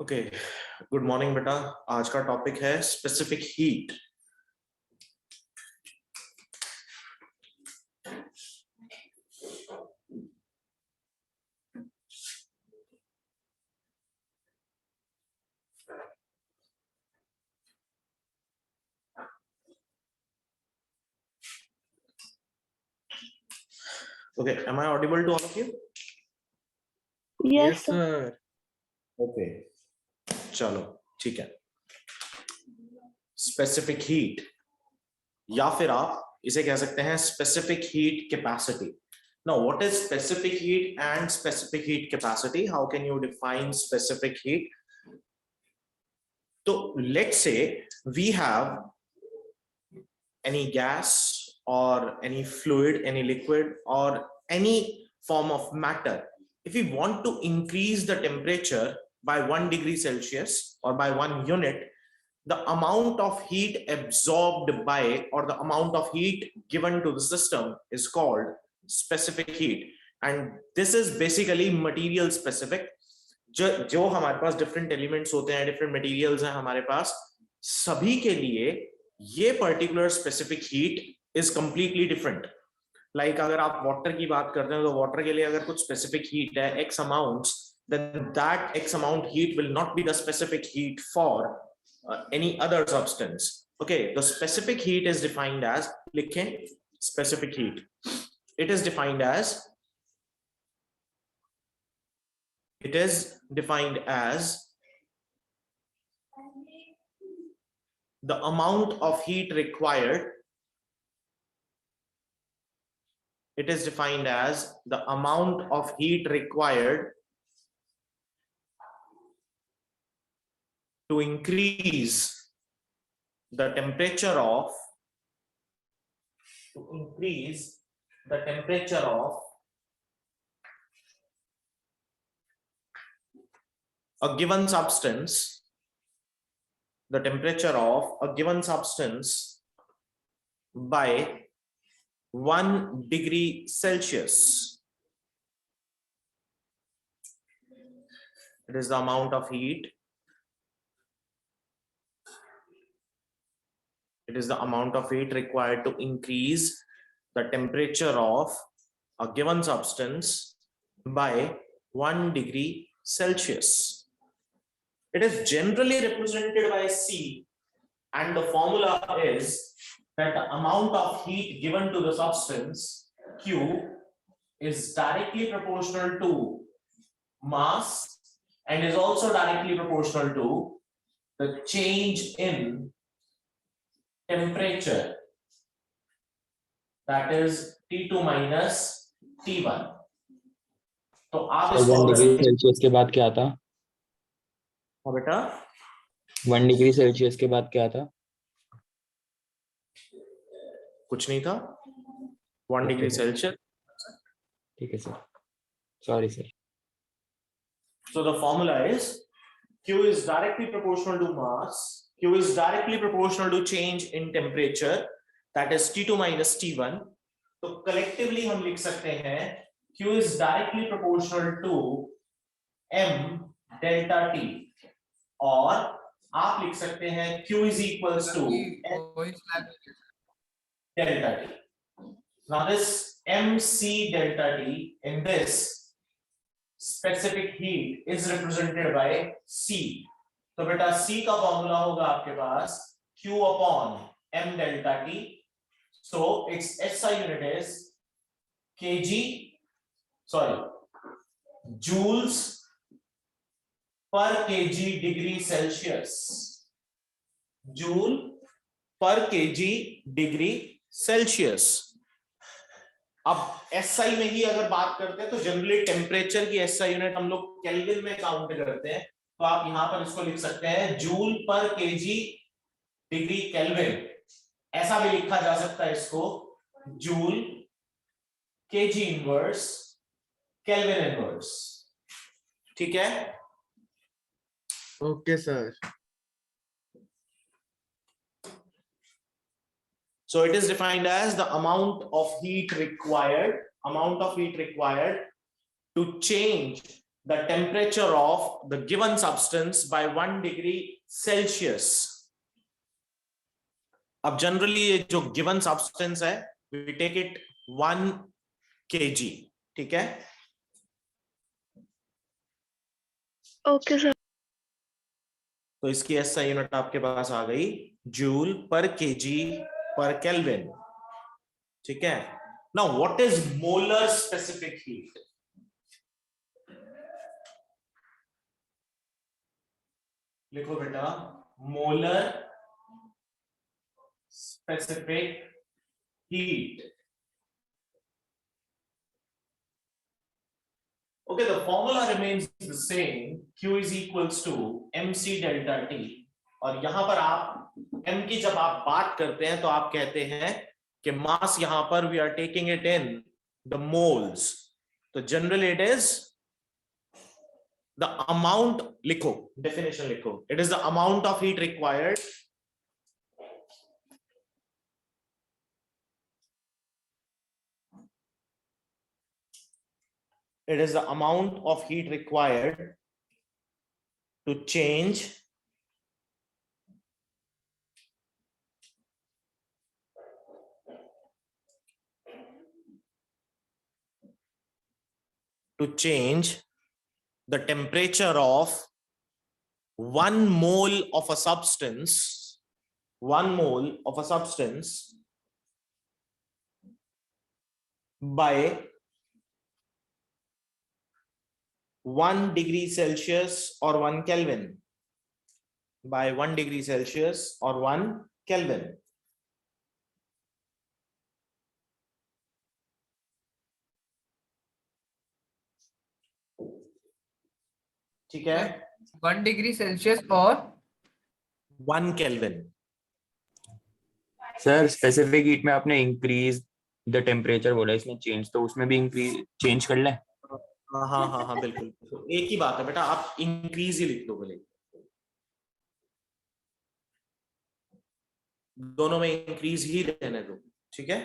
Okay, good morning बेटा। आज का टॉपिक है specific heat. Okay, am I audible to all of you? Yes, sir. sir. Okay, चलो ठीक है। स्पेसिफिक हीट या फिर आप इसे कह सकते हैं specific heat capacity. Now, what is specific heat and specific heat capacity? How can you define specific heat? So let's say we have any gas or any fluid, any liquid or any form of matter. If we want to increase the temperature by 1 degree Celsius or by 1 unit, the amount of heat absorbed by or the amount of heat given to the system is called specific heat. And this is basically material specific. जो हमारे पास different elements होते हैं, different materials हैं हमारे पास, सभी के लिए ये particular specific heat is completely different. Like अगर आप वाटर की बात करते हैं तो वाटर के लिए अगर कुछ स्पेसिफिक हीट है x amounts, then that x amount heat will not be the specific heat for any other substance. Okay, the specific heat is defined as, likhe specific heat, it is defined as the amount of heat required. It is defined as the amount of heat required to increase the temperature of a given substance, the temperature of a given substance by 1 degree Celsius. It is the amount of heat. It is the amount of heat required to increase the temperature of a given substance by 1 degree Celsius. It is generally represented by C, and the formula is that the amount of heat given to the substance Q is directly proportional to mass and is also directly proportional to the change in temperature, that is T2 minus T1. तो आप इसको 1 degree Celsius के बाद क्या था? हाँ बेटा, 1 degree Celsius के बाद क्या था? कुछ नहीं था। 1 डिग्री सेल्सियस। ठीक है sir, sorry sir. So the formula is Q is directly proportional to mass, Q is directly proportional to change in temperature, that is T2 minus T1. तो collectively हम लिख सकते हैं Q is directly proportional to M delta T, और आप लिख सकते हैं Q is equals to delta T. Now this MC delta T in this specific heat is represented by C. तो बेटा C का फॉर्मूला होगा आपके पास Q upon M delta T. So its SI unit is joules per kg degree Celsius. Joule per kg degree Celsius. अब SI में ही अगर बात करते हैं तो जनरली टेम्परेचर की SI यूनिट हम लोग केल्विन में काउंट करते हैं, तो आप यहां पर इसको लिख सकते हैं जूल पर केजी डिग्री केल्विन। ऐसा भी लिखा जा सकता है इसको joule KG inverse kelvin inverse. ठीक है, okay sir. so it is defined as the amount of heat required to change the temperature of the given substance by 1 degree Celsius. अब generally ये जो given substance है, we take it 1 kg, ठीक है? Okay sir. तो इसकी SI unit आपके पास आ गई जूल पर केजी पर केल्विन, ठीक है? Now what is molar specific heat? लिखो बेटा, molar specific heat. Okay, the formula remains the same. Q is equals to mc delta T. और यहां पर आप m की जब आप बात करते हैं तो आप कहते हैं कि मास यहां पर we are taking it in the moles. तो generally it is the amount, लिखो definition लिखो, it is the amount of heat required to change the temperature of 1 mole of a substance, 1 mole of a substance by 1 degree Celsius or 1 Kelvin, by 1 degree Celsius or 1 Kelvin. ठीक है? 1 degree Celsius और 1 Kelvin. Sir specific heat में आपने increase the temperature बोला, इसमें change, तो उसमें भी इंक्रीज चेंज कर लें? हाँ बिल्कुल, तो एक ही बात है बेटा, आप इंक्रीज ही लिख दो बोले, दोनों में इंक्रीज ही रहने दो, ठीक है?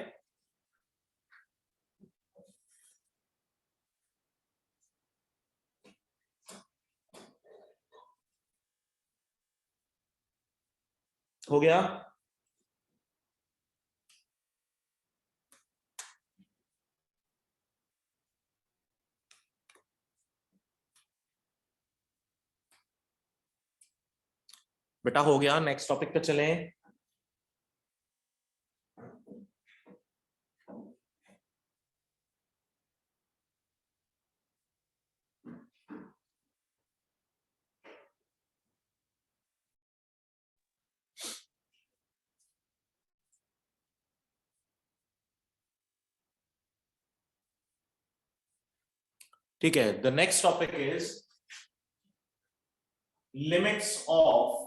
हो गया? बेटा हो गया, नेक्स्ट टॉपिक पे चलें। ठीक है, the next topic is limits of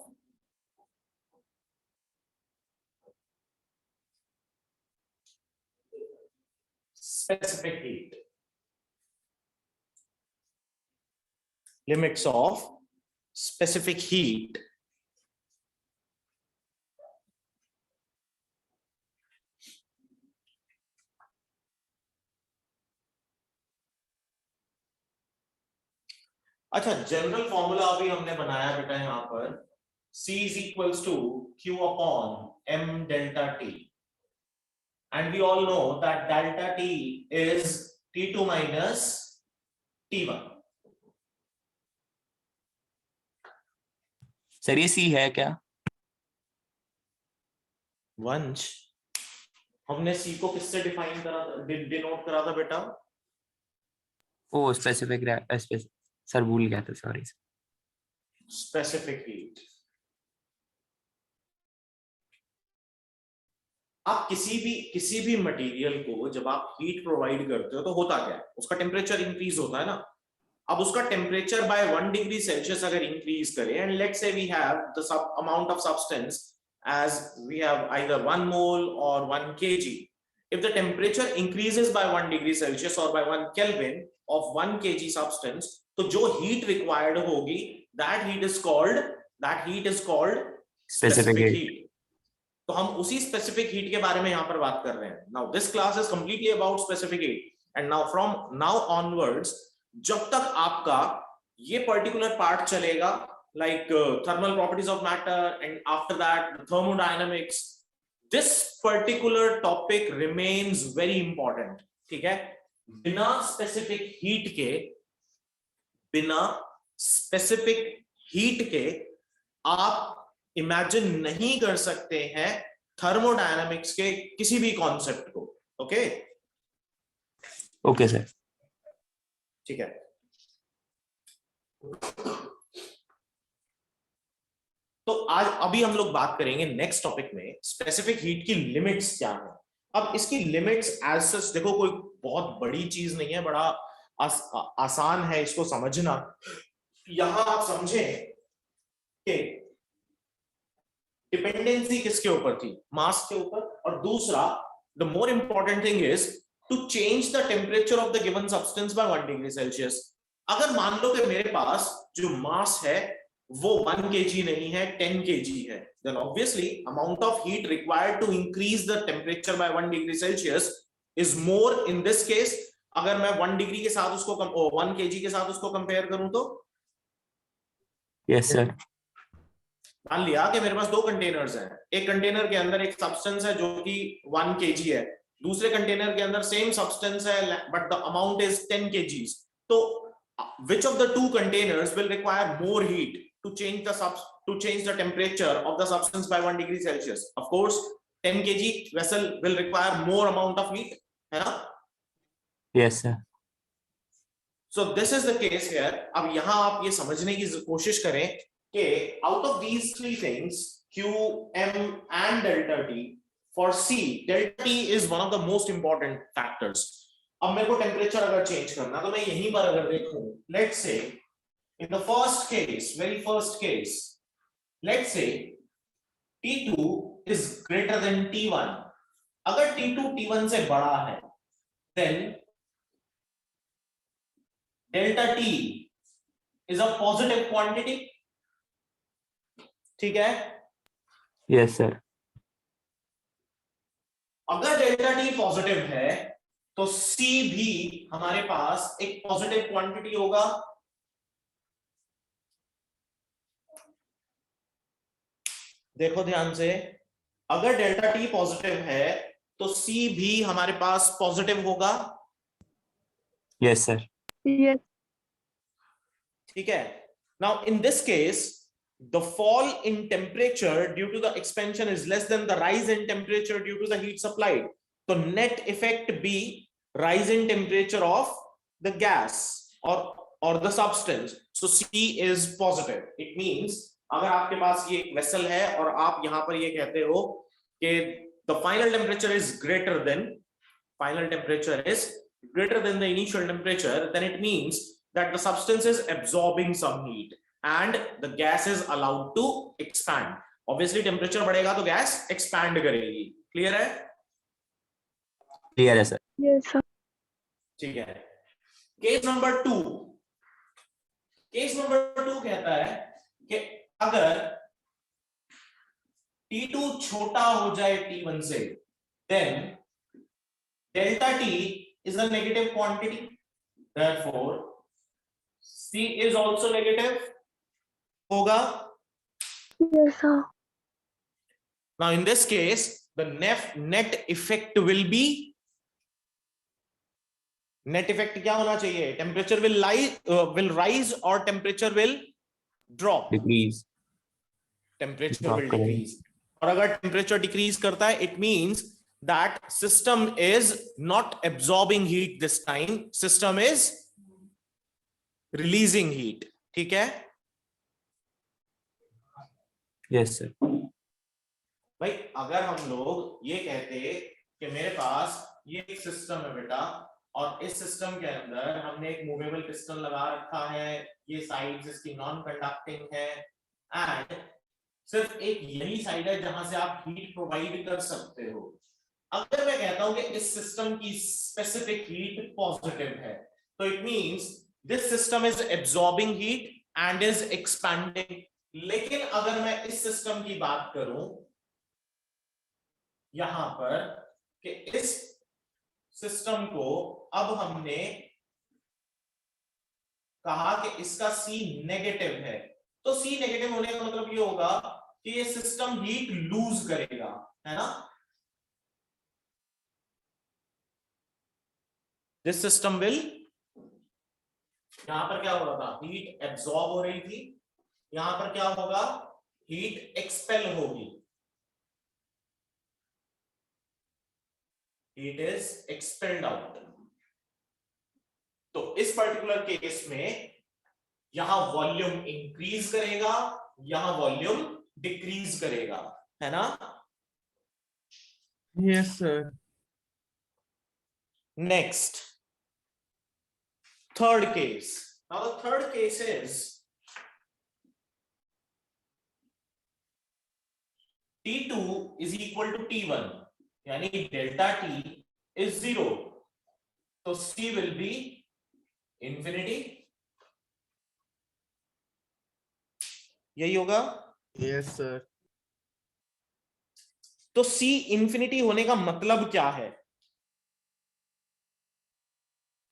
specific heat. Limits of specific heat. अच्छा, जनरल फॉर्मूला अभी हमने बनाया बेटा यहां पर, C is equals to Q upon M delta T. And we all know that delta T is T2 minus T1. Sir ये सी है क्या? वंश, हमने सी को किससे डिफाइन करा था, डिनोट करा था बेटा? ओ स्पेसिफिक, सर भूल गया था, सॉरी। Specific heat. आप किसी भी मटेरियल को जब आप हीट प्रोवाइड करते हो तो होता क्या है, उसका टेम्परेचर इंक्रीज होता है ना। अब उसका टेम्परेचर बाय 1 डिग्री सेल्सियस अगर इंक्रीज करें, and let's say we have the amount of substance as we have either 1 mole or 1 kg. If the temperature increases by 1 degree Celsius or by 1 Kelvin of 1 kg substance, तो जो heat required होगी, that heat is called specific heat. तो हम उसी specific heat के बारे में यहाँ पर बात कर रहे हैं. Now this class is completely about specific heat, and now from now onwards, जब तक आपका ये पर्टिकुलर पार्ट चलेगा, like thermal properties of matter, and after that the thermodynamics. This particular topic remains very important. ठीक है, बिना specific heat के आप इमेजिन नहीं कर सकते हैं थर्मोडायनामिक्स के किसी भी कॉन्सेप्ट को. Okay okay sir. ठीक है. तो आज अभी हम लोग बात करेंगे नेक्स्ट टॉपिक में स्पेसिफिक हीट की लिमिट्स क्या है. अब इसकी लिमिट्स एज सच देखो कोई बहुत बड़ी चीज नहीं है, बड़ा आसान है इसको समझना. यहां आप समझें कि डिपेंडेंसी किसके ऊपर थी, मास के ऊपर. और दूसरा the more important thing is to change the temperature of the given substance by 1 degree Celsius. अगर मान लो कि मेरे पास जो मास है वो 1 kg नहीं है, 10 kg है, then obviously amount of heat required to increase the temperature by 1 degree Celsius is more in this case. अगर मैं 1 डिग्री के साथ उसको 1 kg के साथ उसको कंपेयर करूं तो यस सर. मान लिया कि मेरे पास 2 कंटेनर्स हैं. एक कंटेनर के अंदर एक सब्सटेंस है जो कि 1 kg है, दूसरे कंटेनर के अंदर सेम सब्सटेंस है but the amount is 10 kgs. तो which of the two containers will require more heat to change the temperature of the substance by 1 degree Celsius? Of course 10 kg vessel will require more amount of heat, है ना? Yes sir. So this is the case here. अब यहां आप ये समझने की कोशिश करें कि out of these three things Q, M and delta T, for C delta T is one of the most important factors. अब मेरे को टेम्परेचर अगर चेंज करना तो मैं यहीं पर अगर देखूं, let's say in the first case, very first case, let's say T2 is greater than T1. अगर T2 T1 से बड़ा है then delta T is a positive quantity. ठीक है. Yes sir. अगर डेल्टा T पॉजिटिव है तो C भी हमारे पास एक पॉजिटिव क्वांटिटी होगा. देखो ध्यान से, अगर डेल्टा T पॉजिटिव है तो C भी हमारे पास पॉजिटिव होगा. Yes sir. Yes. ठीक है. Now in this case the fall in temperature due to the expansion is less than the rise in temperature due to the heat supplied. So net effect be rise in temperature of the gas or the substance. So C is positive. It means अगर आपके पास ये एक vessel है और आप यहां पर ये कहते हो कि the final temperature is greater than the initial temperature, then it means that the substance is absorbing some heat and the gas is allowed to expand. Obviously temperature बढ़ेगा तो gas expand करेगी. Clear है? Clear है sir. Yes, sir. ठीक है. Case number 2 कहता है कि अगर T2 छोटा हो जाए T1 से then delta T is a negative quantity, therefore C is also negative होगा. Yes, sir. Now in this case the net effect will be, net effect क्या होना चाहिए? Temperature will rise or temperature will drop? Decrease. Temperature will decrease. और अगर temperature decrease करता है it means that system is not absorbing heat this time, system is releasing heat. ठीक है. Yes sir. भाई अगर हम लोग ये कहते कि मेरे पास ये एक सिस्टम है बेटा और इस सिस्टम के अंदर हमने एक मूवेबल पिस्टन लगा रखा है, ये साइड्स इसकी नॉन कंडक्टिंग है एंड सिर्फ एक यही साइड है जहां से आप हीट प्रोवाइड कर सकते हो. अगर मैं कहता हूं कि इस सिस्टम की स्पेसिफिक हीट पॉजिटिव है तो it means this system is absorbing heat and is expanding. लेकिन अगर मैं इस सिस्टम की बात करूं यहां पर कि इस सिस्टम को अब हमने कहा कि इसका C नेगेटिव है, तो C नेगेटिव होने का मतलब ये होगा कि ये सिस्टम हीट लूज करेगा, है ना। दिस सिस्टम विल, यहां पर क्या हो रहा था, हीट एब्जॉर्ब हो रही थी, यहां पर क्या होगा, हीट एक्सपेल होगी, हीट इज एक्सपेल्ड आउट। तो इस पर्टिकुलर केस में यहां वॉल्यूम इंक्रीज करेगा, यहां वॉल्यूम डिक्रीज करेगा, है ना। Yes, sir. Next, third case. Now the third case is T2 is equal to T1, यानी delta T is 0, तो C will be infinity, यही होगा। Yes, sir. तो C इंफिनिटी होने का मतलब क्या है?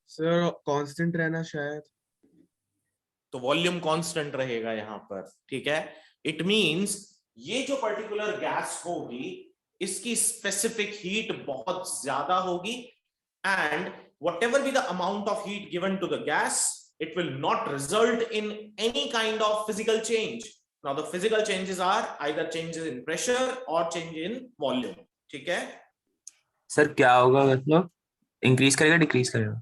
Sir, constant रहना शायद. तो वॉल्यूम कांस्टेंट रहेगा यहां पर, ठीक है। इट मींस ये जो पर्टिकुलर गैस होगी इसकी स्पेसिफिक हीट बहुत ज्यादा होगी, and whatever be the amount of heat given to the gas, it will not result in any kind of physical change. Now the physical changes are either changes in pressure or change in volume, ठीक है। Sir क्या होगा, मतलब increase करेगा decrease करेगा?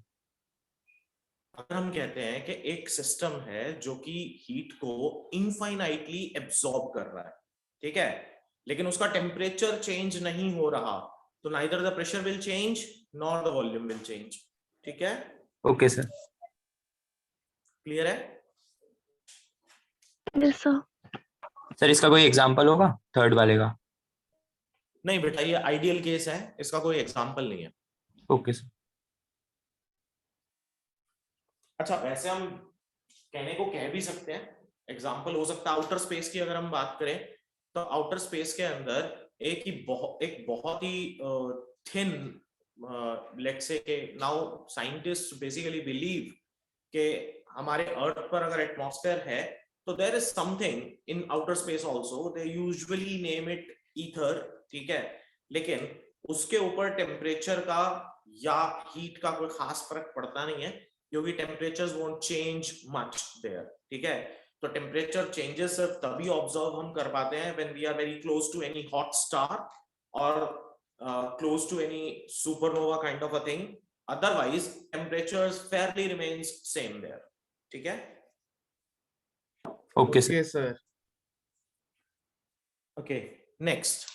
अगर हम कहते हैं कि एक सिस्टम है जो कि हीट को इनफाइनाइटली एब्सॉर्ब कर रहा है, ठीक है, लेकिन उसका टेम्परेचर चेंज नहीं हो रहा, तो neither the pressure will change nor the volume will change, ठीक है। Okay sir. क्लियर है? Yes, sir. सर इसका कोई एग्जांपल होगा थर्ड वाले का? नहीं बेटा, ये आइडियल केस है, इसका कोई एग्जांपल नहीं है। Okay sir. अच्छा, वैसे हम कहने को कह भी सकते हैं, एग्जांपल हो सकता है आउटर स्पेस की। अगर हम बात करें तो आउटर स्पेस के अंदर एक बहुत ही थिन, लेट्स से के नाउ साइंटिस्ट बेसिकली बिलीव कि हमारे अर्थ पर अगर एटमॉस्फेयर है तो there is something in outer space also, they usually name it ether, ठीक है, लेकिन उसके ऊपर टेम्परेचर का या हीट का कोई खास फर्क पड़ता नहीं है, क्योंकि temperatures won't change much there, ठीक है। तो टेम्परेचर चेंजेस सिर्फ तभी ऑब्जर्व हम कर पाते हैं when we are very close to any hot star और close to any supernova kind of a thing, otherwise temperatures fairly remains same there, ठीक है। Okay sir. Okay, sir. Okay, next,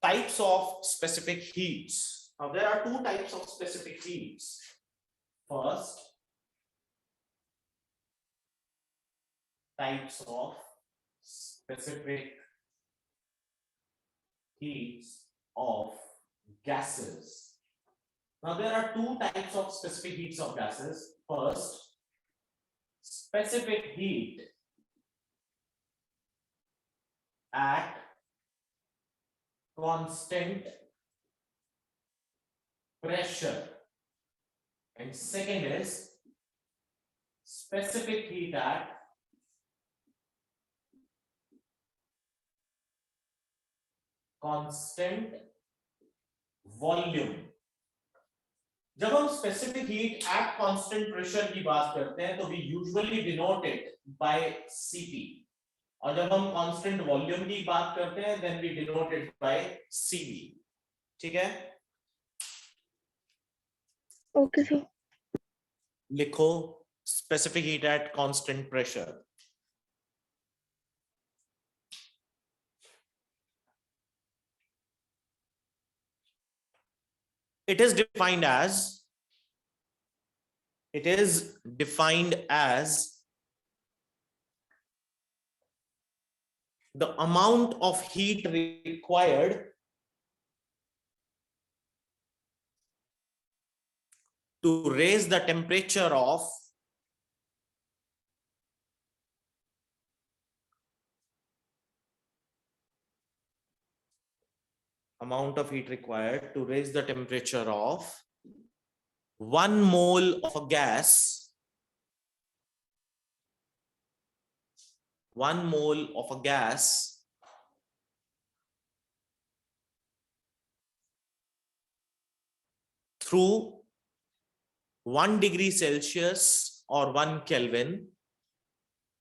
types of specific heats. Now there are two types of specific heats. First, types of specific heats of gases. Now there are two types of specific heats of gases. First, specific heat at constant pressure, and second is specific heat at constant volume. जब हम specific heat at constant pressure की बात करते हैं तो we usually denote it by Cp, और जब हम कांस्टेंट वॉल्यूम की बात करते हैं then we denote it by Cv, ठीक है। Okay, sir. लिखो specific heat at constant pressure. It is defined as the amount of heat required to raise the temperature of one mole of a gas 1 mole of a gas through 1 degree Celsius or 1 Kelvin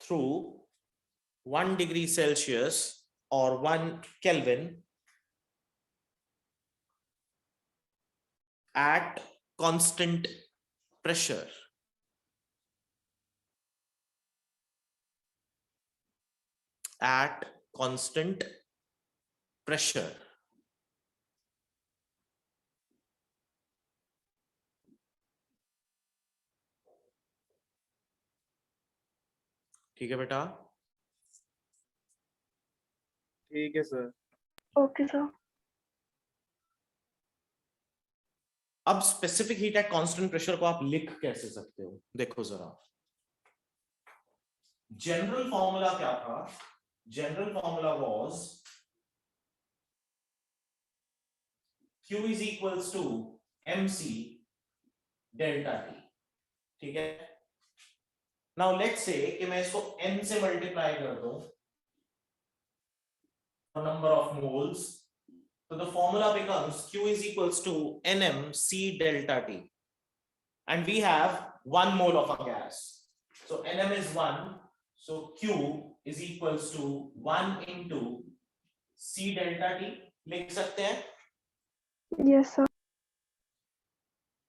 through 1 degree Celsius or 1 Kelvin at constant pressure. At constant pressure. ठीक है बेटा? ठीक है sir. Okay, sir. अब specific heat at constant pressure को आप लिख कैसे सकते हो? देखो जरा, जनरल फॉर्मूला क्या था? General formula was Q is equals to mc delta T. ठीक है? नाउ लेट्स से कि मैं इसको n से मल्टीप्लाई कर दूं number of moles, so the formula becomes Q is equals to Nm C delta T, and we have 1 mole of a gas, so Nm is 1, so Q is equals to 1 into C delta T. लिख सकते हैं? Yes, sir.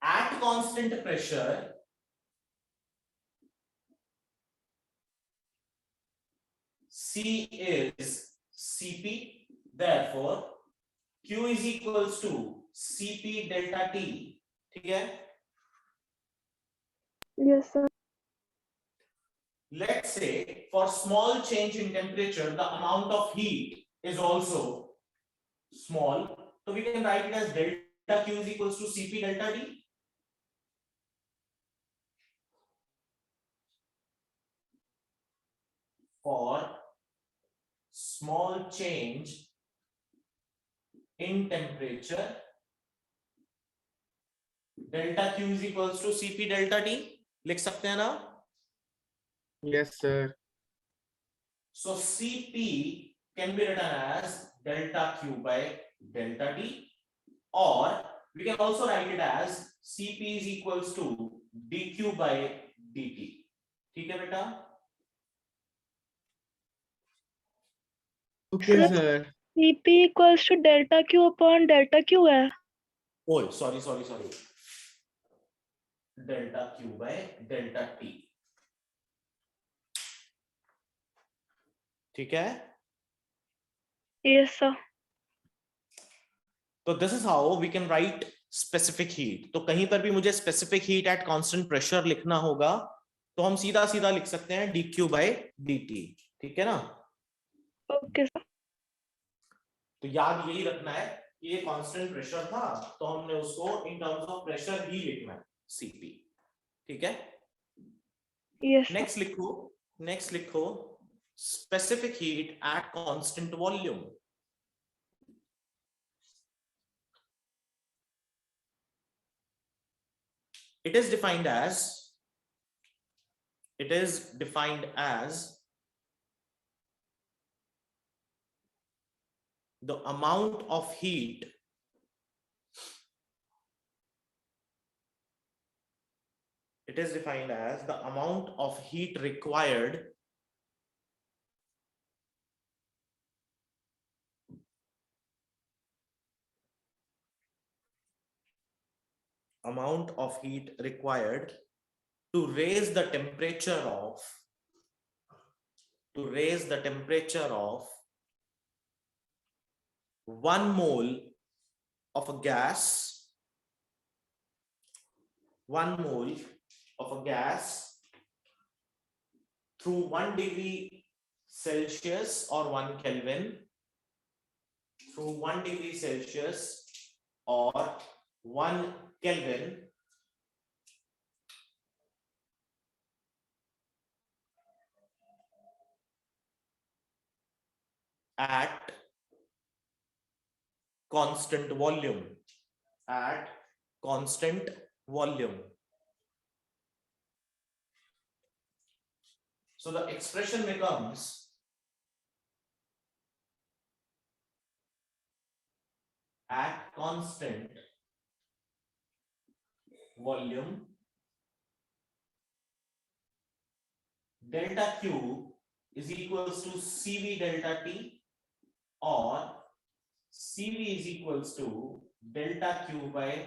At constant pressure, C is Cp, therefore Q is equals to Cp delta T. ठीक है? Yes, sir. Let's say for small change in temperature, the amount of heat is also small. So we can write it as delta Q is equals to Cp delta T. For small change in temperature, delta Q is equals to Cp delta T. लिख सकते हैं ना? Yes sir. So Cp can be written as delta Q by delta T, or we can also write it as Cp is equals to dQ by dt. ठीक है बेटा? Okay Sir. sir. Cp equals to delta Q upon delta Q है. Oh, sorry. Delta Q by delta T. ठीक है? Yes, sir. तो this is how we can write specific heat. तो कहीं पर भी मुझे specific heat at constant pressure लिखना होगा तो हम सीधा सीधा लिख सकते हैं dQ by dt. ठीक है ना? Okay, sir. तो याद यही रखना है कि ये कांस्टेंट प्रेशर था तो हमने उसको इन टर्म्स ऑफ प्रेशर ही लिखना है, Cp. ठीक है? Yes, sir. नेक्स्ट लिखो specific heat at constant volume. It is defined as the amount of heat required to raise the temperature of 1 mole of a gas through 1 degree Celsius or 1 Kelvin through 1 degree Celsius or 1 Kelvin at constant volume. So the expression becomes at constant volume, delta Q is equals to CV delta T, or CV is equals to delta Q by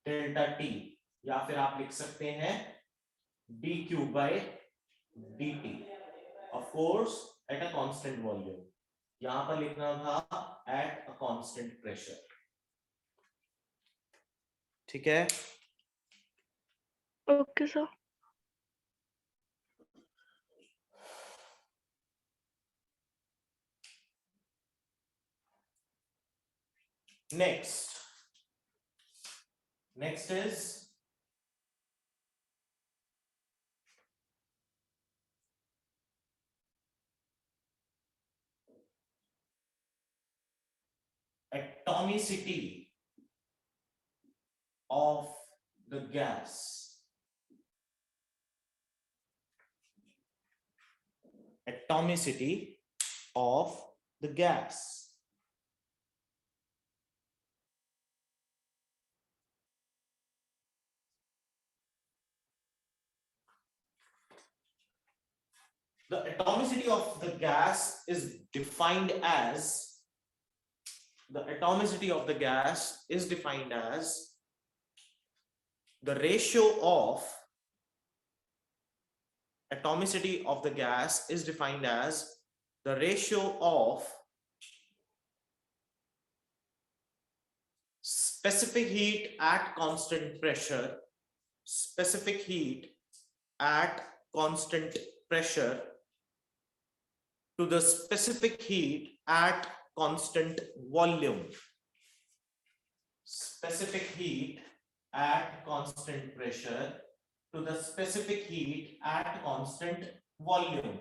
delta T, या फिर आप लिख सकते हैं dq by dt, of course at a constant volume. यहां पर लिखना था at a constant pressure. ठीक है? Okay, sir. Next is atomicity of the gas. Atomicity of the gas. The atomicity of the gas is defined as the ratio of atomicity of the gas is defined as the ratio of specific heat at constant pressure, to the specific heat at constant volume. Specific heat at constant pressure to the specific heat at constant volume,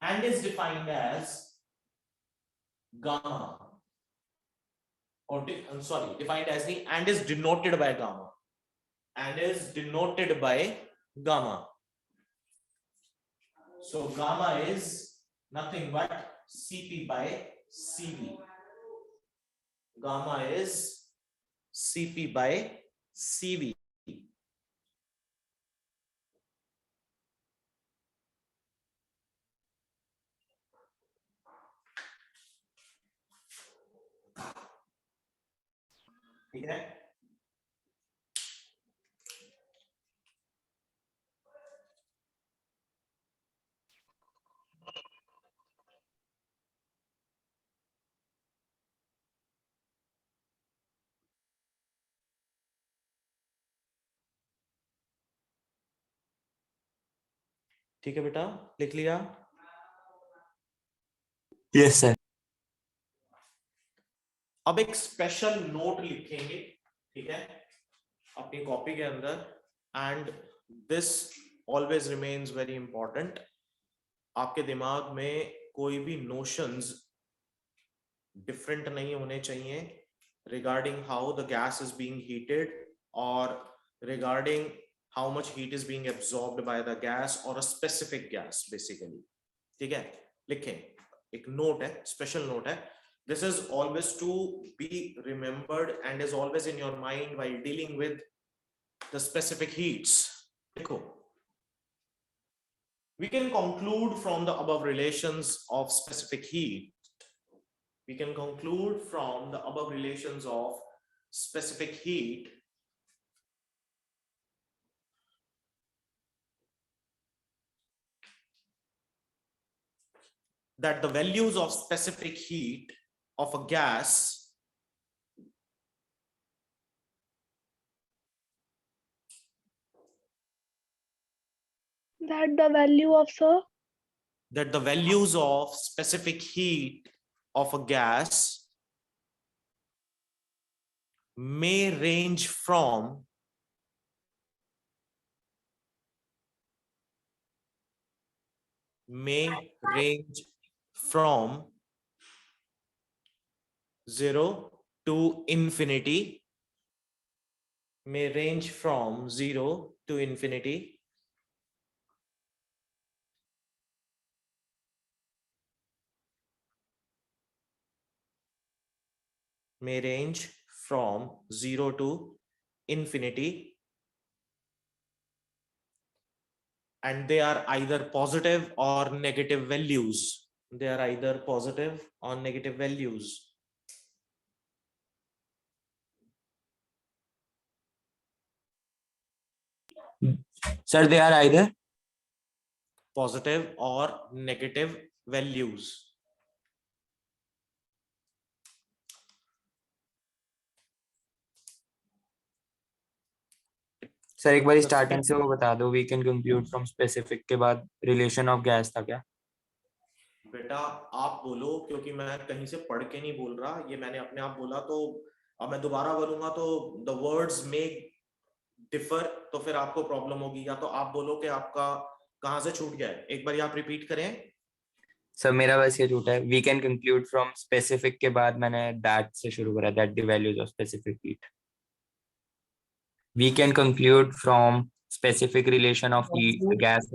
and is defined as gamma, or defined as the, and is denoted by gamma, So gamma is nothing but Cp by Cv. Gamma is Cp by Cv. ठीक है? ठीक है बेटा, लिख लिया? Yes sir. अब एक special note लिखेंगे, ठीक है, अपनी कॉपी के अंदर, and this always remains very important. आपके दिमाग में कोई भी नोशंस डिफरेंट नहीं होने चाहिए regarding how the gas is being heated, और regarding how much heat is being absorbed by the gas or a specific gas basically. ठीक है, लिखें, एक नोट है, स्पेशल नोट है. This is always to be remembered and is always in your mind while dealing with the specific heats. देखो, we can conclude from the above relations of specific heat. We can conclude from the above relations of specific heat that the values of specific heat of a gas That the value of, sir, that the values of specific heat of a gas may range from 0 to infinity, may range from 0 to infinity, may range from 0 to infinity, and they are either positive or negative values. They are either positive or negative values. Sir, they are either Positive or negative values. Sir एक बार The starting से वो बता दो, we can conclude from specific के बाद relation of gas था क्या? बेटा आप बोलो, क्योंकि मैं कहीं से पढ़ के नहीं बोल रहा, ये मैंने अपने आप बोला, तो अब मैं दोबारा बोलूंगा तो द वर्ड्स मेक डिफर, तो फिर आपको प्रॉब्लम होगी। या तो आप बोलो कि आपका कहां से छूट गया है, एक बार आप रिपीट करें। सर मेरा बस ये झूठा है, we can conclude from specific के बाद मैंने दैट से शुरू करा, that the values of specific heat. We can conclude from specific relation of heat gas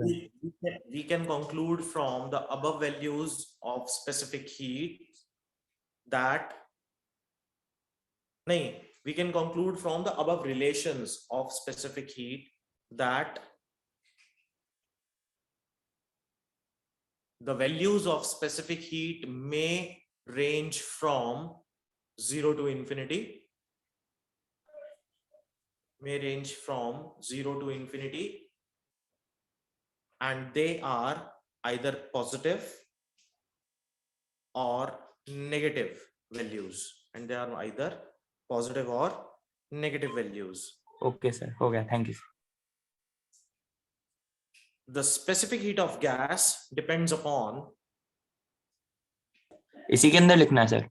We can conclude from the above values of specific heat that nahin, we can conclude from the above relations of specific heat that the values of specific heat may range from 0 to infinity, may range from 0 to infinity, and they are either positive or negative values, and they are either positive or negative values. Okay sir, हो गया, thank you. The specific heat of gas depends upon, इसी के अंदर लिखना है sir?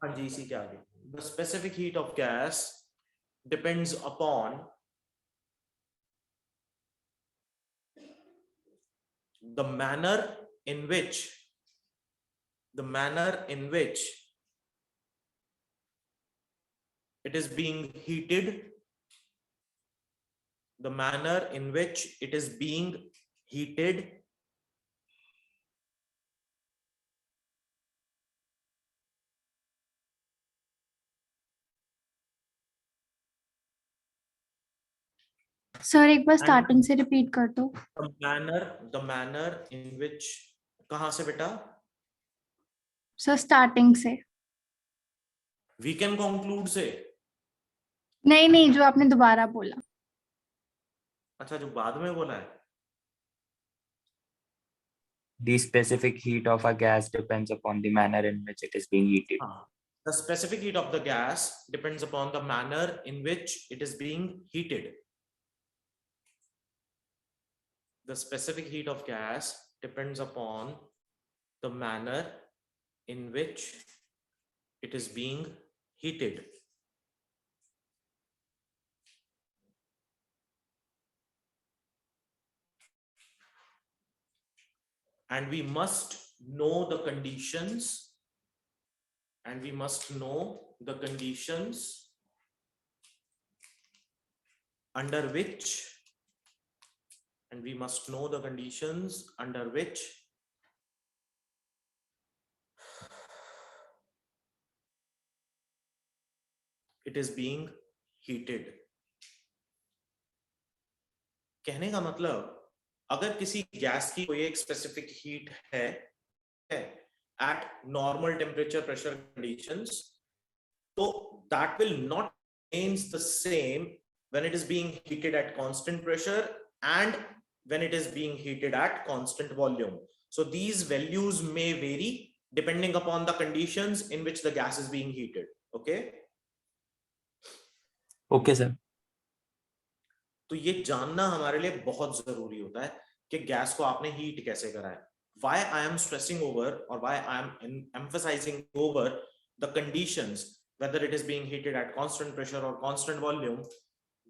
हाँ जी इसी के आगे, the specific heat of gas depends upon the manner in which it is being heated, the manner in which it is being heated, sir एक बार स्टार्टिंग से रिपीट कर दो। the manner in which, कहां से बेटा? सर स्टार्टिंग से। We can conclude से? नहीं नहीं, जो आपने दोबारा बोला। अच्छा, जो बाद में बोला है। The specific heat of a gas depends upon the manner in which it is being heated. The specific heat of the gas depends upon the manner in which it is being heated. The specific heat of gas depends upon the manner in which it is being heated. And we must know the conditions, under which it is being heated. कहने का मतलब, अगर किसी gas की कोई एक specific heat है at normal temperature pressure conditions, so that will not remain the same when it is being heated at constant pressure and when it is being heated at constant volume. So these values may vary depending upon the conditions in which the gas is being heated. Okay? Okay sir. तो ये जानना हमारे लिए बहुत जरूरी होता है कि गैस को आपने हीट कैसे करा है. Why I am stressing over, or why I am emphasizing over the conditions, whether it is being heated at constant pressure or constant volume.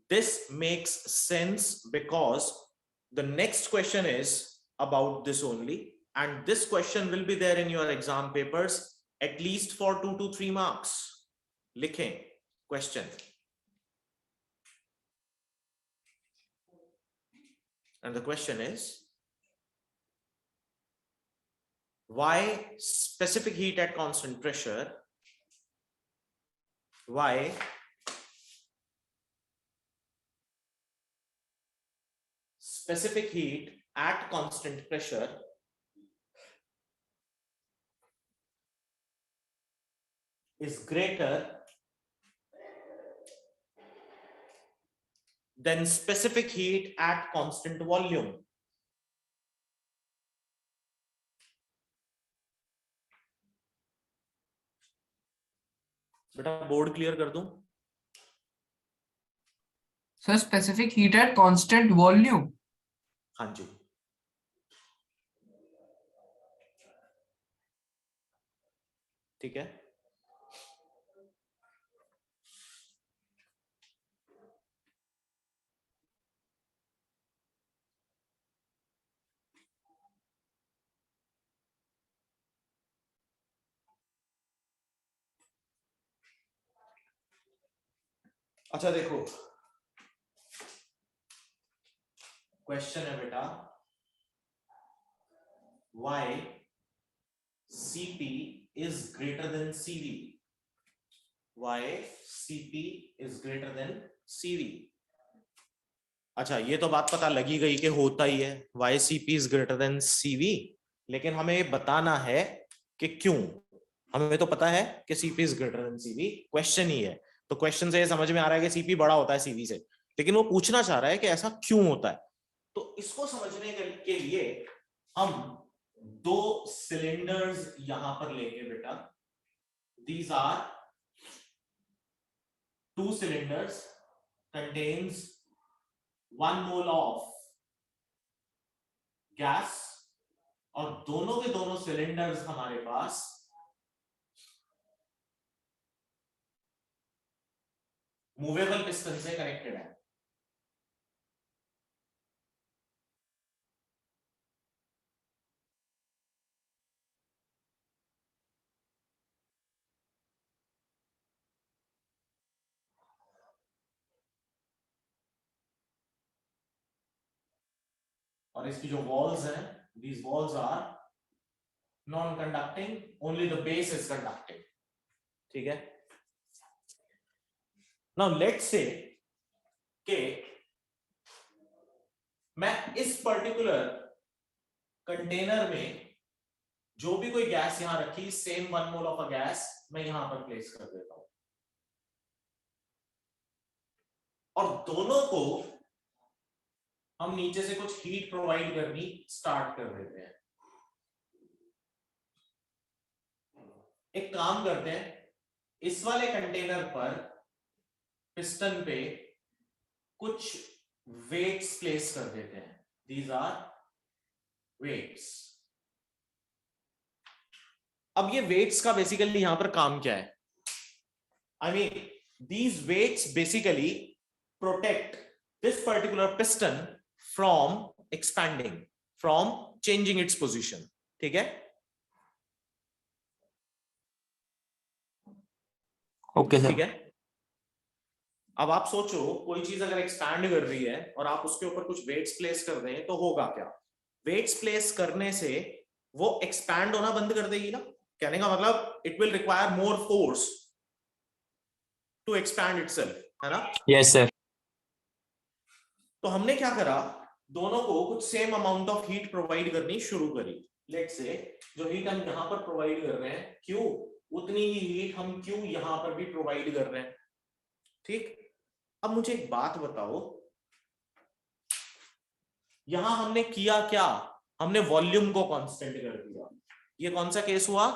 This makes sense because the next question is about this only, and this question will be there in your exam papers at least for 2 to 3 marks. Likhein question. And the question is, why specific heat at constant pressure why specific heat at constant pressure is greater than specific heat at constant volume. बेटा board clear कर दूं? So specific heat at constant volume. हाँ जी, ठीक है। अच्छा देखो, question है बेटा, why Cp is greater than Cv? Why Cp is greater than Cv? अच्छा, ये तो बात पता लगी गई कि होता ही है why Cp is greater than Cv, लेकिन हमें बताना है कि क्यों। हमें तो पता है कि Cp is greater than Cv, question ही है। तो क्वेश्चन से ये समझ में आ रहा है कि Cp बड़ा होता है Cv से, लेकिन वो पूछना चाह रहा है कि ऐसा क्यों होता है। तो इसको समझने के लिए हम दो सिलेंडर्स यहां पर लेंगे बेटा। These are two cylinders, contains 1 mole of gas, और दोनों के दोनों सिलेंडर्स हमारे पास मूवेबल पिस्टन से कनेक्टेड है। और इसकी जो वॉल्स हैं, these walls are non-conducting, only the base is conducting, ठीक है। Now let's say कि मैं इस पर्टिकुलर कंटेनर में जो भी कोई गैस यहां रखी, same 1 mole of a gas मैं यहां पर प्लेस कर देता हूं, और दोनों को हम नीचे से कुछ हीट प्रोवाइड करनी स्टार्ट कर देते हैं। एक काम करते हैं, इस वाले कंटेनर पर पिस्टन पे कुछ वेट्स प्लेस कर देते हैं। These are weights. अब ये वेट्स का बेसिकली यहां पर काम क्या है? I mean, these weights basically protect this particular piston from expanding, from changing its position, ठीक है? ओके ठीक सर। है। अब आप सोचो, कोई चीज अगर एक्सपैंड कर रही है और आप उसके ऊपर कुछ वेट्स प्लेस कर दें तो होगा क्या? वेट्स प्लेस करने से वो एक्सपैंड होना बंद कर देगी ना। कहने का मतलब it will require more force to expand itself, है ना? Yes sir. तो हमने क्या करा, दोनों को कुछ same amount of heat provide करनी शुरू करी। लेट्स से जो हीट हम यहां पर प्रोवाइड कर रहे हैं क्यों, उतनी ही हीट हम क्यों यहां पर भी प्रोवाइड कर रहे हैं, ठीक। अब मुझे एक बात बताओ, यहां हमने किया क्या? हमने वॉल्यूम को कांस्टेंट कर दिया। ये कौन सा केस हुआ?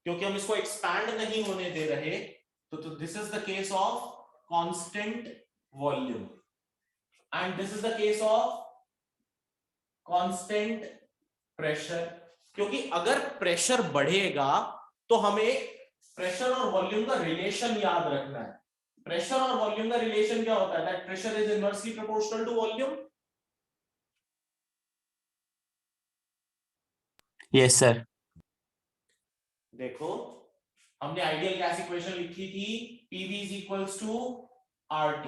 क्योंकि हम इसको एक्सपैंड नहीं होने दे रहे, तो this is the case of constant volume, and this is the case of constant pressure. क्योंकि अगर प्रेशर बढ़ेगा तो हमें प्रेशर और वॉल्यूम का रिलेशन याद रखना है। प्रेशर और वॉल्यूम का रिलेशन क्या होता है? That pressure is inversely proportional to volume. Yes sir. देखो, हमने आइडियल गैस इक्वेशन लिखी थी, PV is equals to RT।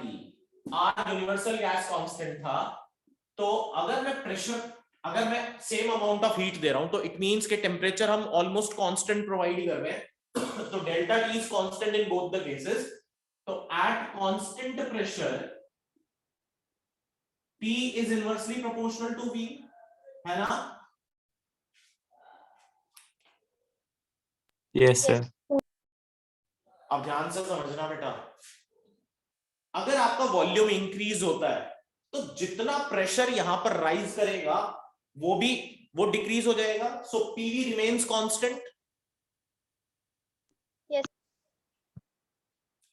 R universal gas constant था, तो अगर मैं सेम अमाउंट ऑफ हीट दे रहा हूं तो इट मींस के टेम्परेचर हम ऑलमोस्ट कांस्टेंट प्रोवाइड कर रहे हैं। तो delta T is constant in both the cases, constant pressure, P is inversely proportional to V, है ना? Yes, sir. अब ध्यान से समझना बेटा, अगर आपका वॉल्यूम इंक्रीज होता है तो जितना प्रेशर यहां पर राइज करेगा वो डिक्रीज हो जाएगा. सो पीवी रिमेन्स कांस्टेंट. Yes.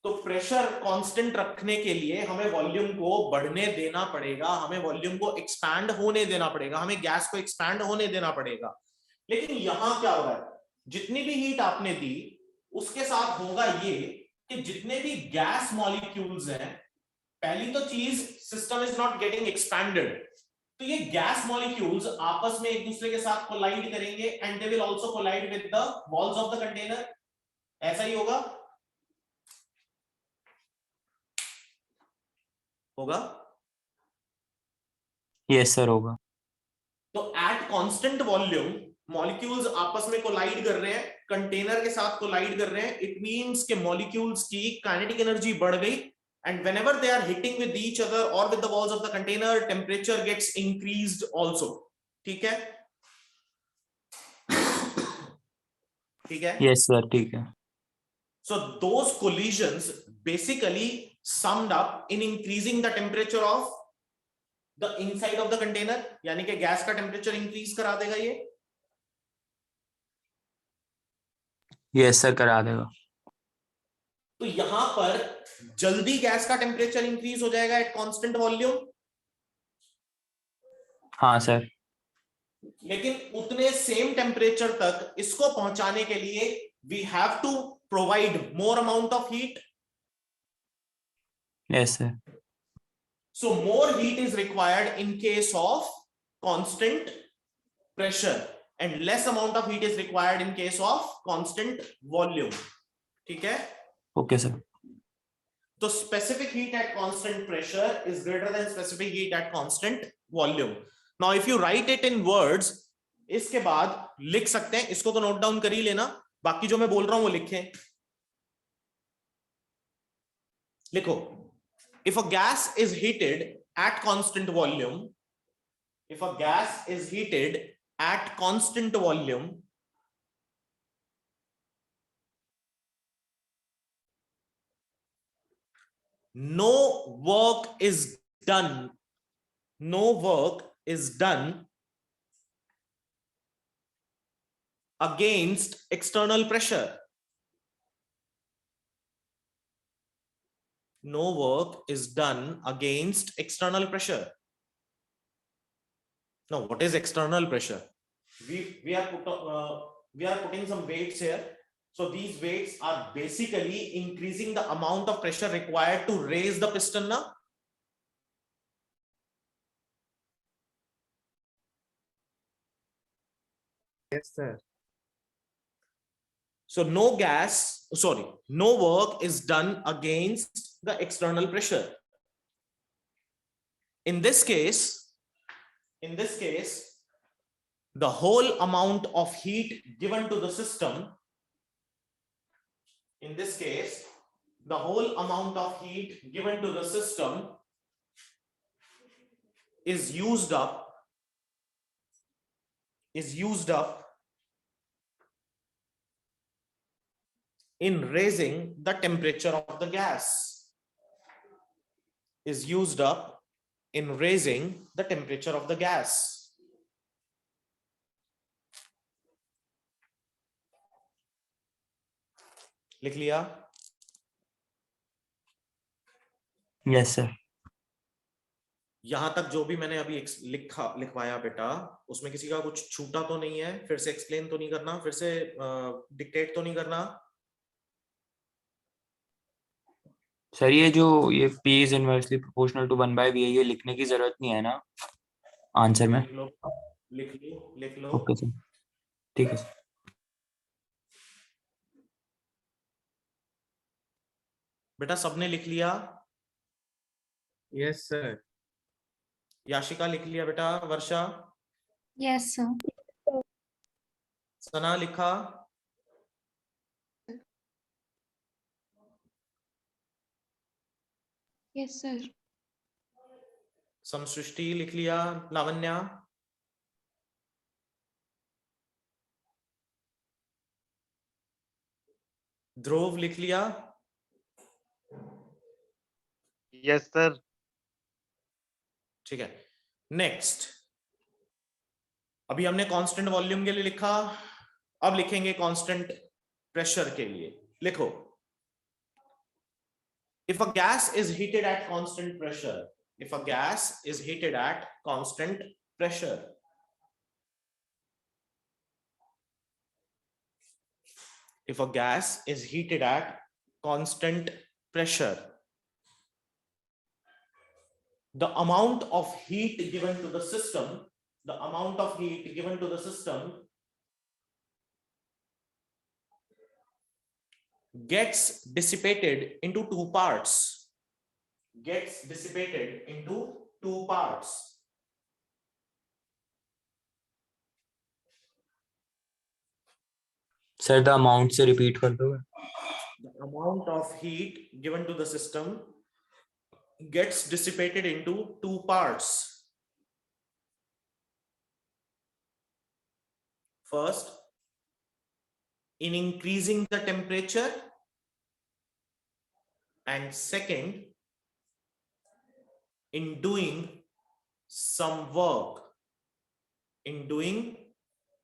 तो प्रेशर कांस्टेंट रखने के लिए हमें वॉल्यूम को बढ़ने देना पड़ेगा, हमें वॉल्यूम को एक्सपैंड होने देना पड़ेगा, हमें गैस को एक्सपैंड होने देना पड़ेगा. लेकिन यहां क्या हो रहा है, जितनी भी हीट आपने दी उसके साथ होगा ये कि जितने भी गैस मॉलिक्यूल्स हैं, पहली तो चीज, system is not getting expanded, तो ये गैस मॉलिक्यूल्स आपस में एक दूसरे के साथ कोलाइड करेंगे and they will also collide with the walls of the container. ऐसा ही होगा होगा. Yes, sir. होगा. तो एट कांस्टेंट वॉल्यूम मॉलिक्यूल्स आपस में कोलाइड कर रहे हैं, कंटेनर के साथ कोलाइड कर रहे हैं. इट मींस के मॉलिक्यूल्स की काइनेटिक एनर्जी बढ़ गई, and whenever they are hitting with each other or with the walls of the container, temperature gets increased also. ठीक है, ठीक है. Yes, sir. ठीक है. So those collisions basically summed up in increasing the temperature of the inside of the container, यानी कि gas का temperature increase करा देगा ये. Yes, sir. करा देगा. तो यहां पर जल्दी गैस का टेम्परेचर इंक्रीज हो जाएगा एट कांस्टेंट वॉल्यूम, हाँ सर. लेकिन उतने सेम टेम्परेचर तक इसको पहुंचाने के लिए we have to provide more amount of heat. Yes, sir. So more heat is required in case of constant pressure and less amount of heat is required in case of constant volume. ठीक है? Okay, sir. तो specific heat at constant pressure is greater than specific heat at constant volume. Now if you write it in words, इसके बाद लिख सकते हैं, इसको तो नोट डाउन कर ही लेना, बाकी जो मैं बोल रहा हूं वो लिखें. लिखो, if a gas is heated at constant volume, if a gas is heated at constant volume, no work is done against external pressure. No work is done against external pressure. Now what is external pressure? We are putting some weights here. So these weights are basically increasing the amount of pressure required to raise the piston now. Yes, sir. So no work is done against the external pressure. In this case, the whole amount of heat given to the system, in this case, the whole amount of heat given to the system is used up in raising the temperature of the gas. Is used up in raising the temperature of the gas. लिख लिया? Yes, sir. यहां तक जो भी मैंने अभी लिखवाया बेटा, उसमें किसी का कुछ छूटा तो नहीं है? फिर से एक्सप्लेन तो नहीं करना, फिर से डिक्टेट तो नहीं करना? सर ये P is inversely proportional to 1/V है, ये लिखने की जरूरत नहीं है ना आंसर में? लिख लो. ओके सर, ठीक है सर. बेटा सबने लिख लिया? Yes, sir. याशिका लिख लिया बेटा? वर्षा? Yes, sir. सना लिखा? Yes, sir. समसृष्टि लिख लिया, लावण्या, ध्रुव लिख लिया, यस सर। ठीक है। नेक्स्ट, अभी हमने कांस्टेंट वॉल्यूम के लिए लिखा, अब लिखेंगे कांस्टेंट प्रेशर के लिए। लिखो, if a gas is heated eight constant pressure, if a gas is heated at constant pressure, if a gas is heated at constant pressure, the amount of heat given to the system, the amount of heat given to the system gets dissipated into two parts, gets dissipated into two parts. Sir the amount से repeat कर दोगे? The amount of heat given to the system gets dissipated into two parts. First, in increasing the temperature, and second, in doing some work, in doing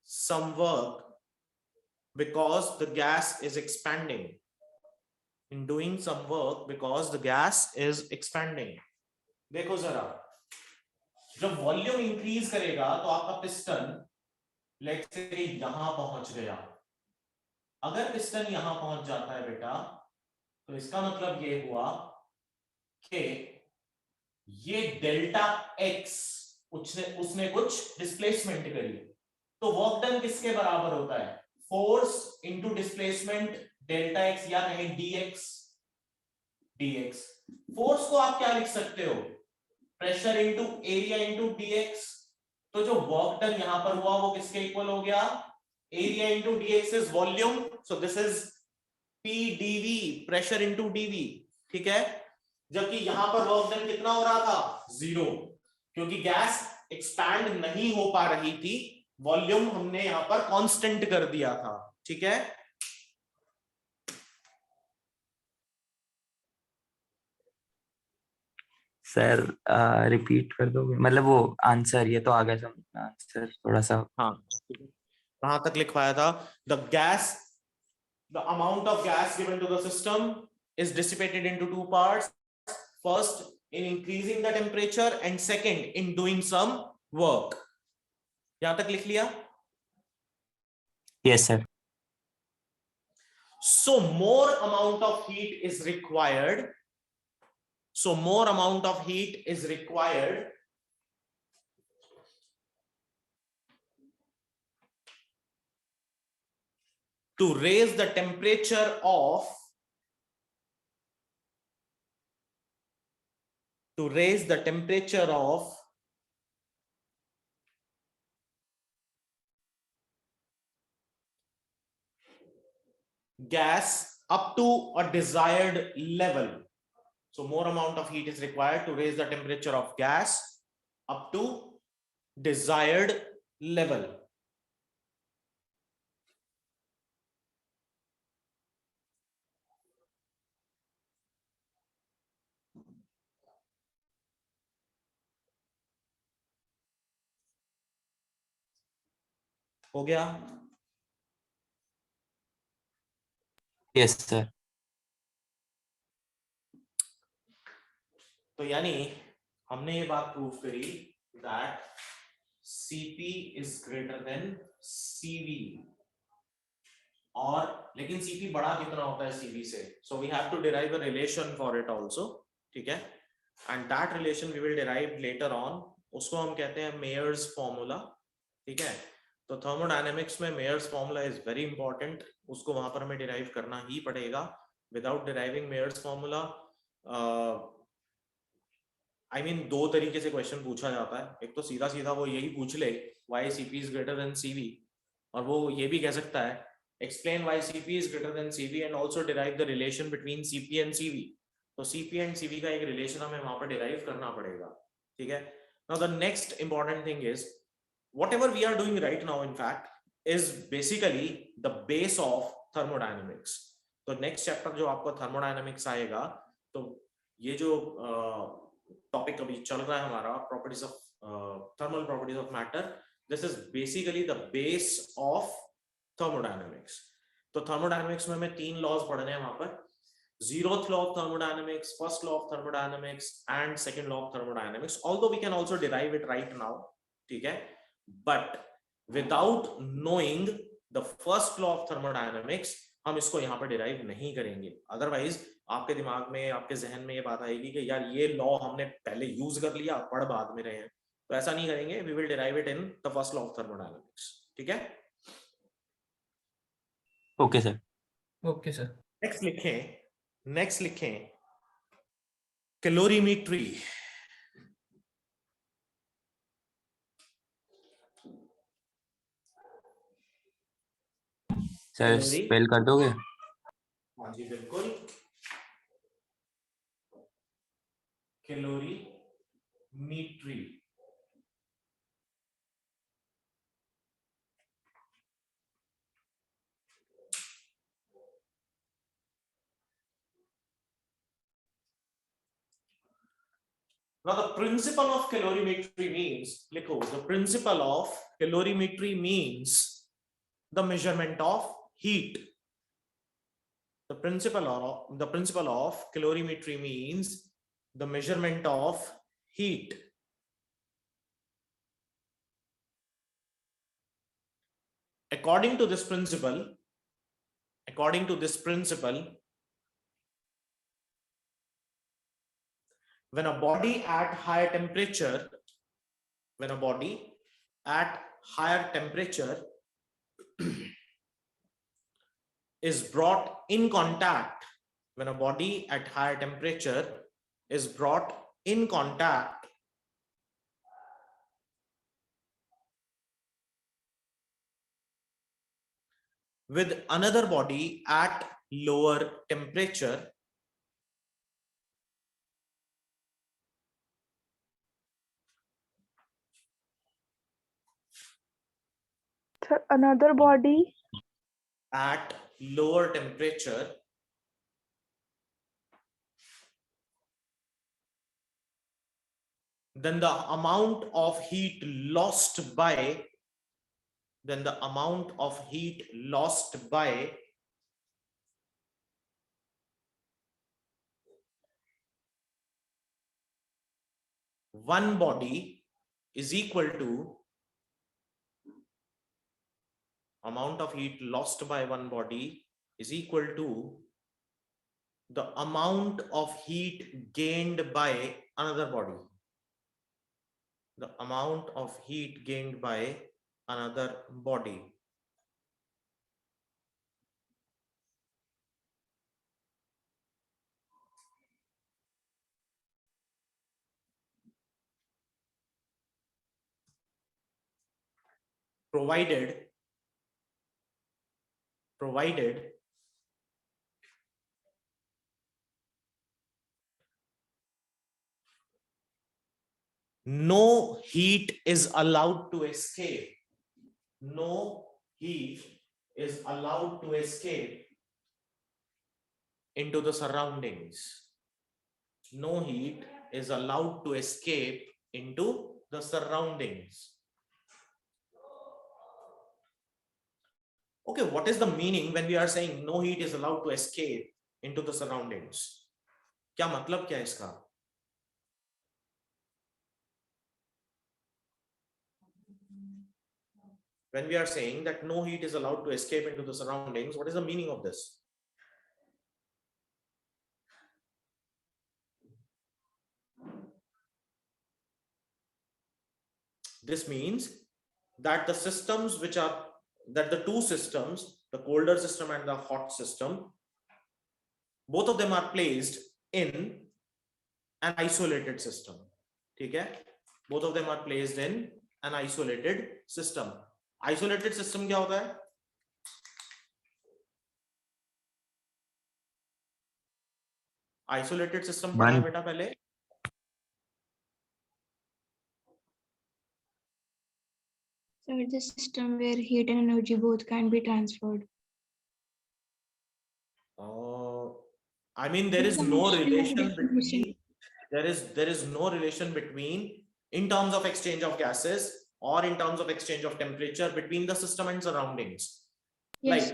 some work because the gas is expanding, in doing some work because the gas is expanding. देखो जरा, जब volume increase करेगा तो आपका piston let's say यहां पहुंच गया। अगर पिस्टन यहां पहुंच जाता है बेटा, तो इसका मतलब ये हुआ कि ये डेल्टा एक्स उसने कुछ डिस्प्लेसमेंट करी, तो वर्क डन किसके बराबर होता है? Force into displacement delta x, या कहें डीएक्स, डीएक्स। फोर्स को आप क्या लिख सकते हो? Pressure into area into d x. तो जो वर्क डन यहां पर हुआ वो किसके इक्वल हो गया? Area into d x is volume, so this is P d v, pressure into d v, ठीक है। जबकि यहां पर वर्क डन कितना हो रहा था? 0, क्योंकि गैस एक्सपैंड नहीं हो पा रही थी, वॉल्यूम हमने यहां पर कांस्टेंट कर दिया था, ठीक है। सर रिपीट कर दोगे? मतलब वो आंसर, ये तो आ गया समझ, आंसर थोड़ा सा। हाँ, कहां तक लिखवाया था? the amount of gas given to the system is dissipated into two parts. First, in increasing the temperature, and second, in doing some work. यहां तक लिख लिया? Yes sir. So more amount of heat is required. So more amount of heat is required to raise the temperature of gas up to a desired level. So more amount of heat is required to raise the temperature of gas up to desired level. हो गया? Yes sir. तो यानी हमने ये बात prove करी that Cp is greater than Cv, और लेकिन Cp बड़ा कितना होता है Cv से, so we have to derive a relation for it also, ठीक है, and that relation we will derive later on, उसको हम कहते हैं Mayer's formula, ठीक है। तो थर्मोडायनेमिक्स में Mayer's formula is very important, उसको वहां पर हमें derive करना ही पड़ेगा। Without deriving Mayer's formula, I mean, दो तरीके से क्वेश्चन पूछा जाता है। एक तो सीधा सीधा वो यही पूछ ले why Cp is greater than Cv, और वो ये भी कह सकता है explain why Cp is greater than Cv and also derive the relation between Cp and Cv। तो CP एंड CV का एक रिलेशन हमें वहां पर डिराइव करना पड़ेगा, ठीक है। Now the next important thing is whatever we are doing right now in fact is basically the base of thermodynamics. तो नेक्स्ट चैप्टर जो आपको थर्मोडायनामिक्स आएगा, तो ये जो टॉपिक अभी चल रहा है हमारा properties of thermal properties of matter, this is basically the base of thermodynamics. तो थर्मोडायनामिक्स में हमें 3 लॉज पढ़ने हैं वहां पर, zeroth law of thermodynamics, first law of thermodynamics and second law of thermodynamics, although we can also derive it right now, ठीक है, but without knowing the first law of thermodynamics हम इसको यहाँ पर डिराइव नहीं करेंगे। अदरवाइज आपके दिमाग में, आपके जहन में ये बात आएगी कि यार ये लॉ हमने पहले यूज कर लिया, पढ़ बाद में रहे हैं, तो ऐसा नहीं करेंगे। We will derive it in the first law of thermodynamics, ठीक है। Okay sir. Okay sir. Next लिखें कैलोरीमेट्री। सर स्पेल कर दोगे? हाँ जी बिल्कुल, calorimetry. Now the principle of calorimetry means, लिखो, the principle of calorimetry means the measurement of heat. The principle of calorimetry means the measurement of heat. According to this principle, when a body at higher temperature is brought in contact, when a body at higher temperature is brought in contact with another body at lower temperature, Another body at lower temperature, then the amount of heat lost by one body is equal to amount of heat lost by one body is equal to the amount of heat gained by another body. The amount of heat gained by another body. Provided no heat is allowed to escape. No heat is allowed to escape into the surroundings. No heat is allowed to escape into the surroundings. Okay, what is the meaning when we are saying no heat is allowed to escape into the surroundings? क्या मतलब क्या है इसका? When we are saying that no heat is allowed to escape into the surroundings, what is the meaning of this? This means that the two systems, the colder system and the hot system, both of them are placed in an isolated system. ठीक है? Both of them are placed in an isolated system. Isolated system क्या होता है? Isolated system पढ़ा है One. बेटा पहले? So it's a system where heat and energy both can be transferred. I mean, there is no relation between, there is no relation between, in terms of exchange of gases or in terms of exchange of temperature between the system and surroundings. Yes.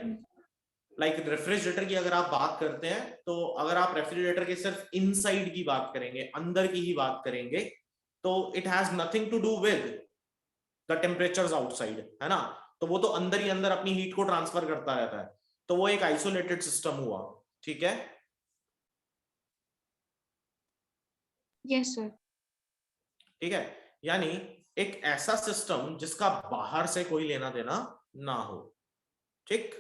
Like refrigerator की अगर आप बात करते हैं, तो अगर आप refrigerator के सिर्फ इनसाइड की बात करेंगे, अंदर की ही बात करेंगे, तो it has nothing to do with the temperatures outside, है ना? तो वो तो अंदर ही अंदर अपनी हीट को ट्रांसफर करता रहता है, तो वो एक आइसोलेटेड सिस्टम हुआ, ठीक है? Yes, sir. ठीक है, यानी एक ऐसा सिस्टम जिसका बाहर से कोई लेना देना ना हो, ठीक?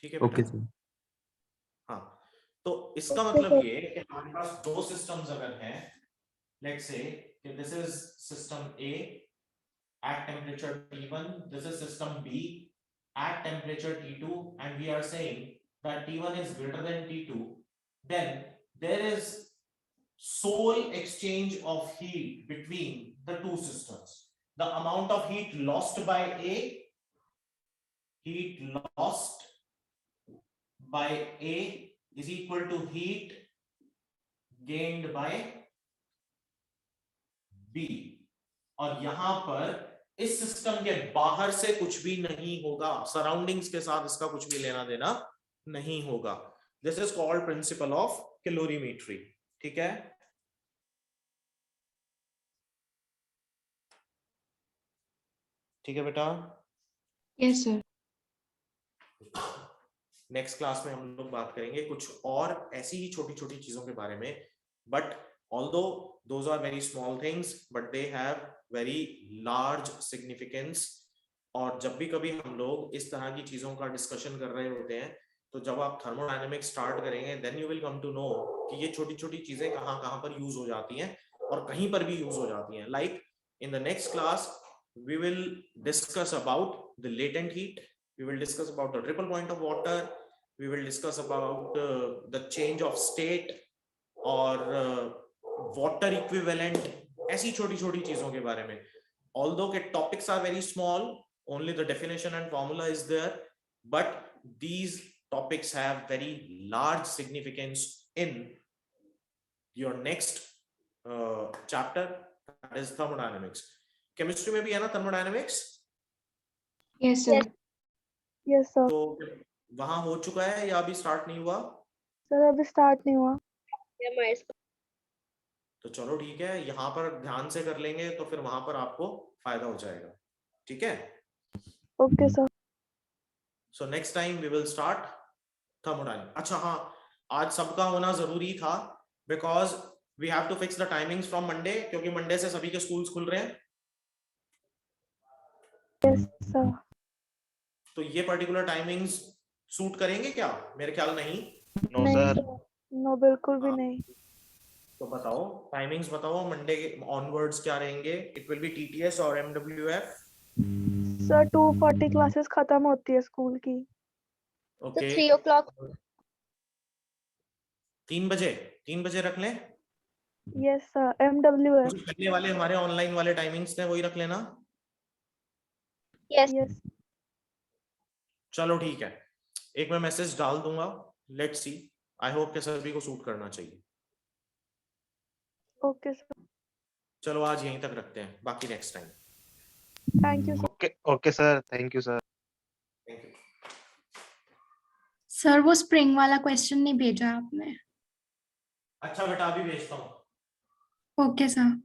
ठीक है बेटा? Okay, sir. हाँ, तो इसका मतलब ये कि हमारे पास दो सिस्टम्स अगर हैं, लेट्स से कि this is system A at temperature T1, this is system B at temperature T2, and we are saying that T1 is greater than T2, then there is sole exchange of heat between the two systems. The amount of heat lost by A, heat lost by A is equal to heat gained by B. और यहां पर इस system के बाहर से कुछ भी नहीं होगा, सराउंडिंग्स के साथ इसका कुछ भी लेना देना नहीं होगा. This is called principle of calorimetry. ठीक है? ठीक है बेटा? Yes, sir. नेक्स्ट क्लास में हम लोग बात करेंगे कुछ और ऐसी ही छोटी छोटी चीजों के बारे में, but although those are very small things but they have very large significance. और जब भी कभी हम लोग इस तरह की चीजों का डिस्कशन कर रहे होते हैं, तो जब आप थर्मोडायनेमिक्स स्टार्ट करेंगे, then you will come to know कि ये छोटी छोटी चीजें कहाँ कहाँ पर यूज हो जाती हैं और कहीं पर भी यूज हो जाती हैं. Like in the next class we will discuss about the latent heat, we will discuss about the triple point of water, we will discuss about the change of state और water equivalent, ऐसी छोटी छोटी चीजों के बारे में. Although के topics are very small, only the definition and formula is there, but these topics have very large significance in your next chapter, that is thermodynamics. Chemistry में भी है ना thermodynamics? Yes, sir. Yes sir. तो वहां हो चुका है या अभी स्टार्ट नहीं हुआ? सर अभी स्टार्ट नहीं हुआ. तो चलो ठीक है, यहाँ पर ध्यान से कर लेंगे तो फिर वहां पर आपको फायदा हो जाएगा. ठीक है? Okay sir. So next time we will start thermodynamics. अच्छा हाँ, आज सबका होना जरूरी था because we have to fix the timings from Monday, क्योंकि मंडे से सभी के स्कूल्स खुल रहे हैं. Yes sir. तो ये पर्टिकुलर टाइमिंग्स सूट करेंगे क्या? मेरे ख्याल नहीं. नो नहीं सर. सर. नो बिल्कुल भी नहीं. तो बताओ टाइमिंग्स बताओ, मंडे ऑनवर्ड्स क्या रहेंगे? इट विल बी टीटीएस और एमडब्ल्यूएफ. सर 2:40 क्लासेस खत्म होती है स्कूल की. Okay, 3 o'clock. 3 बजे, 3 बजे रख लें. Yes sir. MWF. जो पहले वाले हमारे ऑनलाइन वाले टाइमिंग्स थे वही रख लेना. Yes. यस. चलो ठीक है, एक मैं मैसेज डाल दूंगा. लेट्स सी, आई होप कि सभी को सूट करना चाहिए. Okay sir. चलो आज यहीं तक रखते हैं, बाकी next time. Thank you sir. Okay okay sir, thank you sir. Thank you. Sir वो स्प्रिंग वाला क्वेश्चन नहीं भेजा आपने. अच्छा बेटा, अभी भेजता हूँ. Okay sir.